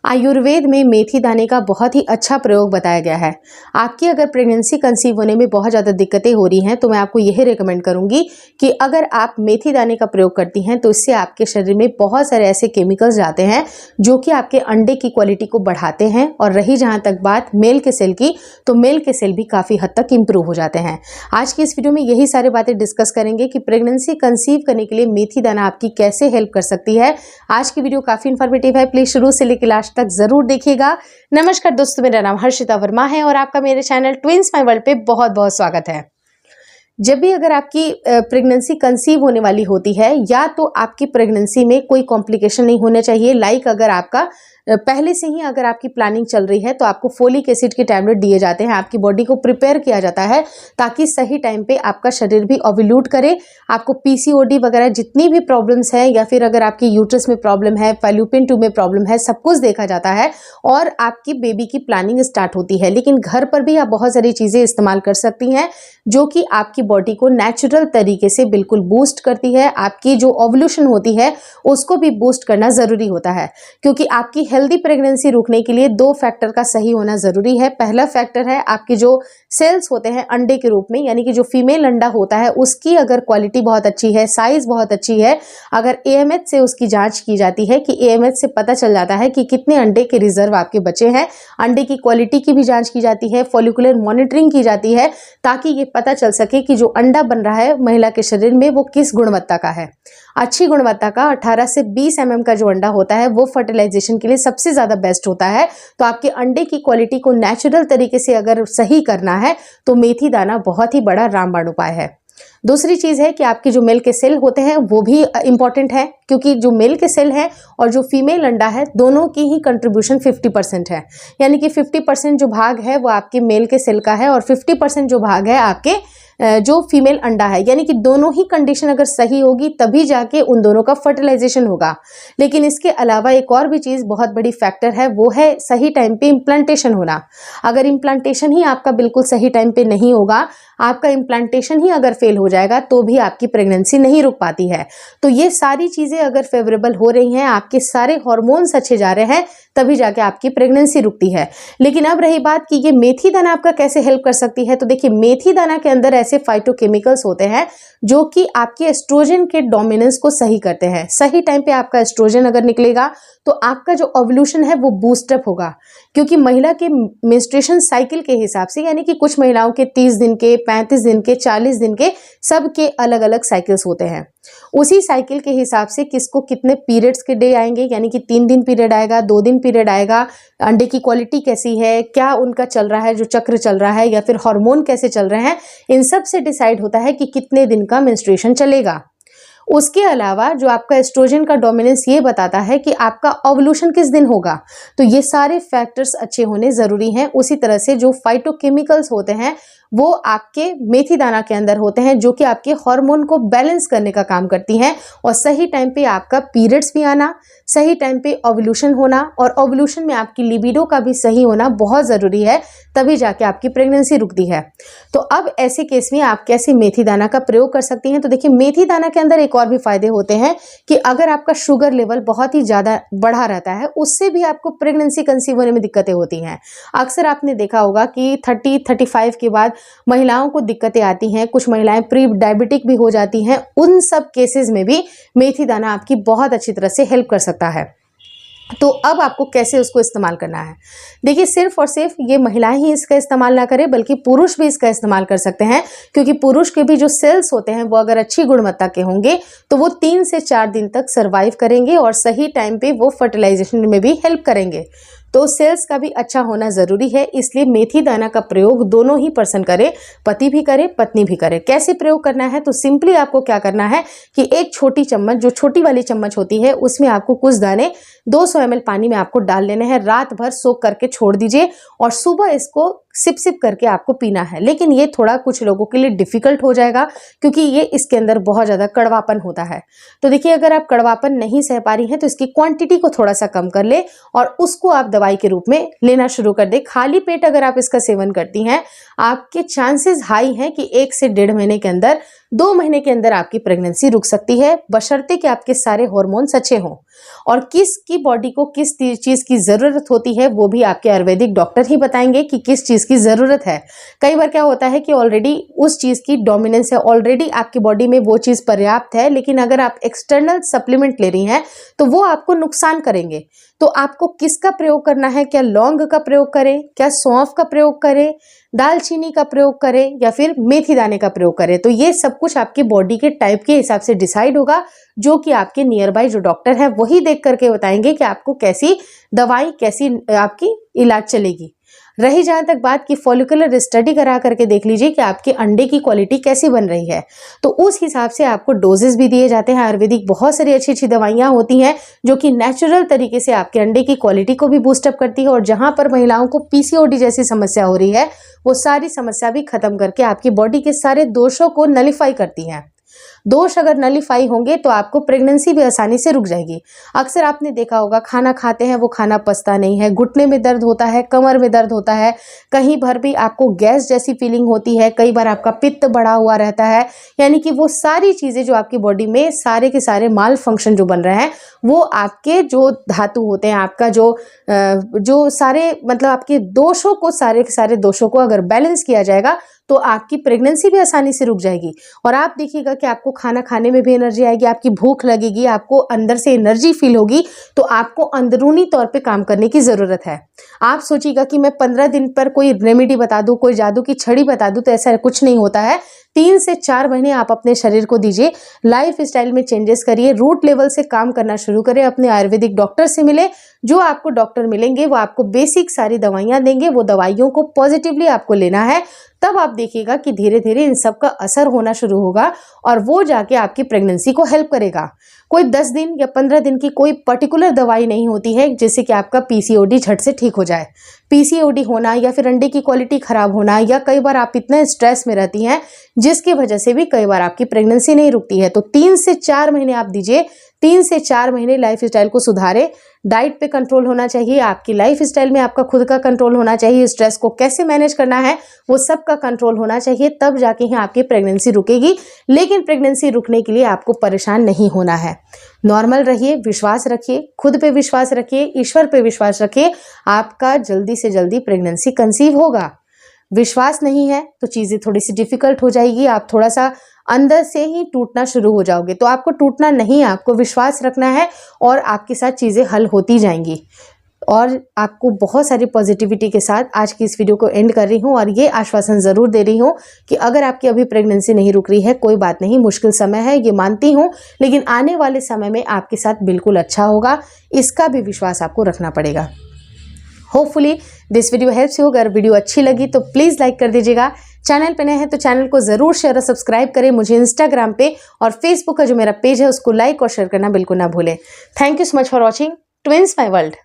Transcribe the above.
आयुर्वेद में मेथी दाने का बहुत ही अच्छा प्रयोग बताया गया है। आपकी अगर प्रेगनेंसी कंसीव होने में बहुत ज़्यादा दिक्कतें हो रही हैं तो मैं आपको यही रेकमेंड करूंगी कि अगर आप मेथी दाने का प्रयोग करती हैं तो इससे आपके शरीर में बहुत सारे ऐसे केमिकल्स जाते हैं जो कि आपके अंडे की क्वालिटी को बढ़ाते हैं। और रही जहाँ तक बात मेल के सेल की, तो मेल के सेल भी काफ़ी हद तक इम्प्रूव हो जाते हैं। आज की इस वीडियो में यही सारी बातें डिस्कस करेंगे कि प्रेगनेंसी कंसीव करने के लिए मेथी दाना आपकी कैसे हेल्प कर सकती है। आज की वीडियो काफ़ी इन्फॉर्मेटिव है, प्लीज़ शुरू से लेकर लास्ट तक जरूर देखिएगा। नमस्कार दोस्तों, मेरा नाम हर्षिता वर्मा है और आपका मेरे चैनल ट्विंस माय वर्ल्ड पे बहुत बहुत स्वागत है। जब भी अगर आपकी प्रेगनेंसी कंसीव होने वाली होती है या तो आपकी प्रेगनेंसी में कोई कॉम्प्लिकेशन नहीं होने चाहिए, लाइक अगर आपका पहले से ही अगर आपकी प्लानिंग चल रही है तो आपको फोलिक एसिड के टैबलेट दिए जाते हैं, आपकी बॉडी को प्रिपेयर किया जाता है ताकि सही टाइम पे आपका शरीर भी ओव्यूलेट करे। आपको पीसीओडी वगैरह जितनी भी प्रॉब्लम्स हैं या फिर अगर आपकी यूट्रस में प्रॉब्लम है, फैलोपियन ट्यूब में प्रॉब्लम है, सब कुछ देखा जाता है और आपकी बेबी की प्लानिंग स्टार्ट होती है। लेकिन घर पर भी आप बहुत सारी चीज़ें इस्तेमाल कर सकती हैं जो कि आपकी बॉडी को नेचुरल तरीके से बिल्कुल बूस्ट करती है। आपकी जो ओव्यूलेशन होती है उसको भी बूस्ट करना ज़रूरी होता है, क्योंकि आपकी हेल्दी प्रेगनेंसी रुकने के लिए दो फैक्टर का सही होना ज़रूरी है। पहला फैक्टर है आपके जो सेल्स होते हैं अंडे के रूप में, यानी कि जो फीमेल अंडा होता है उसकी अगर क्वालिटी बहुत अच्छी है, साइज बहुत अच्छी है, अगर एएमएच से उसकी जांच की जाती है कि एएमएच से पता चल जाता है कि कितने अंडे के रिजर्व आपके बचे हैं, अंडे की क्वालिटी की भी जांच की जाती है, फॉलिकुलर मॉनिटरिंग की जाती है ताकि ये पता चल सके कि जो अंडा बन रहा है महिला के शरीर में वो किस गुणवत्ता का है। अच्छी गुणवत्ता का 18 से 20 mm का जो अंडा होता है वो फर्टिलाइजेशन के लिए सबसे ज़्यादा बेस्ट होता है। तो आपके अंडे की क्वालिटी को नेचुरल तरीके से अगर सही करना है तो मेथी दाना बहुत ही बड़ा रामबाण उपाय है। दूसरी चीज़ है कि आपके जो मेल के सेल होते हैं वो भी इंपॉर्टेंट है, क्योंकि जो मेल के सेल है और जो फीमेल अंडा है दोनों की ही कंट्रीब्यूशन 50% है, यानी कि 50% जो भाग है वो आपके मेल के सेल का है और 50% जो भाग है आपके जो फीमेल अंडा है। यानी कि दोनों ही कंडीशन अगर सही होगी तभी जाके उन दोनों का फर्टिलाइजेशन होगा। लेकिन इसके अलावा एक और भी चीज़ बहुत बड़ी फैक्टर है, वो है सही टाइम पे इम्प्लांटेशन होना। अगर इम्प्लांटेशन ही आपका बिल्कुल सही टाइम पे नहीं होगा, आपका इम्प्लांटेशन ही अगर फेल हो जाएगा तो भी आपकी प्रेगनेंसी नहीं रुक पाती है। तो ये सारी चीज़ें अगर फेवरेबल हो रही हैं, आपके सारे हार्मोन्स अच्छे जा रहे हैं, तभी जाके आपकी प्रेगनेंसी रुकती है। लेकिन अब रही बात कि ये मेथी दाना आपका कैसे हेल्प कर सकती है, तो देखिए मेथी दाना के अंदर ऐसे फाइटोकेमिकल्स होते हैं जो कि आपके एस्ट्रोजन के डोमिनेंस को सही करते हैं। सही टाइम पे आपका एस्ट्रोजन अगर निकलेगा तो आपका जो ओव्यूलेशन है वो बूस्टअप होगा, क्योंकि महिला के मेंस्ट्रुएशन साइकिल के हिसाब से, यानी कि कुछ महिलाओं के 30 दिन के, 35 दिन के, 40 दिन के, सबके अलग अलग साइकिल्स होते हैं। उसी साइकिल के हिसाब से किसको कितने पीरियड्स के डे आएंगे, यानी कि 3 दिन पीरियड आएगा, 2 दिन पीरियड आएगा, अंडे की क्वालिटी कैसी है, क्या उनका चल रहा है, जो चक्र चल रहा है, या फिर हार्मोन कैसे चल रहे हैं, इन सब से डिसाइड होता है कि कितने दिन का मेंस्ट्रुएशन चलेगा। उसके अलावा जो आपका एस्ट्रोजन का डोमिनेंस ये बताता है कि आपका ओव्यूलेशन किस दिन होगा। तो ये सारे फैक्टर्स अच्छे होने ज़रूरी हैं। उसी तरह से जो फाइटोकेमिकल्स होते हैं वो आपके मेथी दाना के अंदर होते हैं जो कि आपके हार्मोन को बैलेंस करने का काम करती हैं। और सही टाइम पे आपका पीरियड्स भी आना, सही टाइम पे ओव्यूलेशन होना और ओव्यूलेशन में आपकी लिबिडो का भी सही होना बहुत ज़रूरी है, तभी जाके आपकी प्रेगनेंसी रुकती है। तो अब ऐसे केस में आप कैसे मेथी दाना का प्रयोग कर सकती हैं, तो देखिए मेथी दाना के अंदर एक और भी फायदे होते हैं कि अगर आपका शुगर लेवल बहुत ही ज़्यादा बढ़ा रहता है उससे भी आपको प्रेगनेंसी कंसीव होने में दिक्कतें होती हैं। अक्सर आपने देखा होगा कि 30-35 के बाद महिलाओं को दिक्कतें आती हैं, कुछ महिलाएं प्री डायबिटिक भी हो जाती हैं। उन सब केसेस में भी मेथी दाना आपकी बहुत अच्छी तरह से हेल्प कर सकता है। तो अब आपको कैसे उसको इस्तेमाल करना है, देखिए सिर्फ और सिर्फ ये महिलाएं ही इसका इस्तेमाल ना करें बल्कि पुरुष भी इसका इस्तेमाल कर सकते हैं, क्योंकि पुरुष के भी जो सेल्स होते हैं वो अगर अच्छी गुणवत्ता के होंगे तो वो 3 से 4 दिन तक सर्वाइव करेंगे और सही टाइम पे वो फर्टिलाइजेशन में भी हेल्प करेंगे। तो सेल्स का भी अच्छा होना ज़रूरी है, इसलिए मेथी दाना का प्रयोग दोनों ही पर्सन करे, पति भी करे पत्नी भी करे। कैसे प्रयोग करना है, तो सिंपली आपको क्या करना है कि एक छोटी चम्मच, जो छोटी वाली चम्मच होती है, उसमें आपको कुछ दाने 200 ml पानी में आपको डाल लेने हैं, रात भर सोख करके छोड़ दीजिए और सुबह इसको सिप सिप करके आपको पीना है। लेकिन ये थोड़ा कुछ लोगों के लिए डिफिकल्ट हो जाएगा क्योंकि ये इसके अंदर बहुत ज़्यादा कड़वापन होता है। तो देखिए अगर आप कड़वापन नहीं सह पा रही हैं तो इसकी क्वांटिटी को थोड़ा सा कम कर ले और उसको आप दवाई के रूप में लेना शुरू कर दे। खाली पेट अगर आप इसका सेवन करती हैं, आपके चांसेस हाई हैं कि 1 से 1.5 महीने के अंदर 2 महीने के अंदर आपकी प्रेगनेंसी रुक सकती है, बशर्ते कि आपके सारे हार्मोन्स अच्छे हों। और किसकी बॉडी को किस चीज़ की ज़रूरत होती है वो भी आपके आयुर्वेदिक डॉक्टर ही बताएंगे कि किस चीज़ की ज़रूरत है। कई बार क्या होता है कि ऑलरेडी उस चीज़ की डोमिनेंस है, ऑलरेडी आपकी बॉडी में वो चीज़ पर्याप्त है, लेकिन अगर आप एक्सटर्नल सप्लीमेंट ले रही हैं तो वो आपको नुकसान करेंगे। तो आपको किसका प्रयोग करना है, क्या लौंग का प्रयोग करें, क्या सौंफ का प्रयोग करें, दालचीनी का प्रयोग करें या फिर मेथी दाने का प्रयोग करें, तो ये सब कुछ आपकी बॉडी के टाइप के हिसाब से डिसाइड होगा, जो कि आपके नियर बाय जो डॉक्टर है वही देख करके बताएंगे कि आपको कैसी दवाई, कैसी आपकी इलाज चलेगी। रही जहां तक बात की फॉलिकुलर स्टडी करा करके देख लीजिए कि आपके अंडे की क्वालिटी कैसी बन रही है, तो उस हिसाब से आपको डोजेस भी दिए जाते हैं। आयुर्वेदिक बहुत सारी अच्छी अच्छी दवाइयां होती हैं जो कि नेचुरल तरीके से आपके अंडे की क्वालिटी को भी बूस्टअप करती है, और जहां पर महिलाओं को पीसीओडी जैसी समस्या हो रही है वो सारी समस्या भी खत्म करके आपकी बॉडी के सारे दोषों को नलिफाई करती हैं। दोष अगर नलिफाई होंगे तो आपको प्रेगनेंसी भी आसानी से रुक जाएगी। अक्सर आपने देखा होगा खाना खाते हैं वो खाना पचता नहीं है, घुटने में दर्द होता है, कमर में दर्द होता है, कहीं भर भी आपको गैस जैसी फीलिंग होती है, कई बार आपका पित्त बढ़ा हुआ रहता है। यानी कि वो सारी चीज़ें जो आपकी बॉडी में सारे के सारे माल फंक्शन जो बन रहे हैं वो आपके जो धातु होते हैं, आपका जो सारे मतलब आपके दोषों को, सारे के सारे दोषों को अगर बैलेंस किया जाएगा तो आपकी प्रेगनेंसी भी आसानी से रुक जाएगी। और आप देखिएगा कि आपको खाना खाने में भी एनर्जी आएगी, आपकी भूख लगेगी, आपको अंदर से एनर्जी फील होगी, तो आपको अंदरूनी तौर पे काम करने की ज़रूरत है। आप सोचिएगा कि मैं 15 दिन पर कोई रेमेडी बता दूं, कोई जादू की छड़ी बता दूं, तो ऐसा कुछ नहीं होता है। 3 से 4 महीने आप अपने शरीर को दीजिए, लाइफ स्टाइल में चेंजेस करिए, रूट लेवल से काम करना शुरू करें, अपने आयुर्वेदिक डॉक्टर से मिले। जो आपको डॉक्टर मिलेंगे वो आपको बेसिक सारी दवाइयाँ देंगे, वो दवाइयों को पॉजिटिवली आपको लेना है। तब आप देखिएगा कि धीरे धीरे इन सब का असर होना शुरू होगा और वो जाके आपकी प्रेगनेंसी को हेल्प करेगा। कोई 10 दिन या 15 दिन की कोई पर्टिकुलर दवाई नहीं होती है जिससे कि आपका पीसीओडी झट से ठीक हो जाए। पीसीओडी होना या फिर अंडे की क्वालिटी खराब होना, या कई बार आप इतने स्ट्रेस में रहती हैं जिसकी वजह से भी कई बार आपकी प्रेगनेंसी नहीं रुकती है। तो 3 से 4 महीने आप दीजिए, 3 से 4 महीने लाइफ स्टाइल को सुधारें। डाइट पे कंट्रोल होना चाहिए, आपकी लाइफ स्टाइल में आपका खुद का कंट्रोल होना चाहिए, स्ट्रेस को कैसे मैनेज करना है वो सब का कंट्रोल होना चाहिए, तब जाके ही आपकी प्रेगनेंसी रुकेगी। लेकिन प्रेगनेंसी रुकने के लिए आपको परेशान नहीं होना है। नॉर्मल रहिए, विश्वास रखिए, खुद पे विश्वास रखिए, ईश्वर पे विश्वास रखिए, आपका जल्दी से जल्दी प्रेगनेंसी कंसीव होगा। विश्वास नहीं है तो चीज़ें थोड़ी सी डिफिकल्ट हो जाएगी, आप थोड़ा सा अंदर से ही टूटना शुरू हो जाओगे। तो आपको टूटना नहीं है, आपको विश्वास रखना है और आपके साथ चीज़ें हल होती जाएंगी। और आपको बहुत सारी पॉजिटिविटी के साथ आज की इस वीडियो को एंड कर रही हूँ और ये आश्वासन ज़रूर दे रही हूँ कि अगर आपकी अभी प्रेगनेंसी नहीं रुक रही है, कोई बात नहीं, मुश्किल समय है ये मानती हूँ, लेकिन आने वाले समय में आपके साथ बिल्कुल अच्छा होगा, इसका भी विश्वास आपको रखना पड़ेगा। Hopefully this video helps you. अगर वीडियो अच्छी लगी तो प्लीज़ लाइक कर दीजिएगा। चैनल पे नए हैं तो चैनल को ज़रूर शेयर और सब्सक्राइब करें। मुझे इंस्टाग्राम पे और फेसबुक का जो मेरा पेज है उसको लाइक और शेयर करना बिल्कुल ना भूलें। Thank you so much for watching twins my world.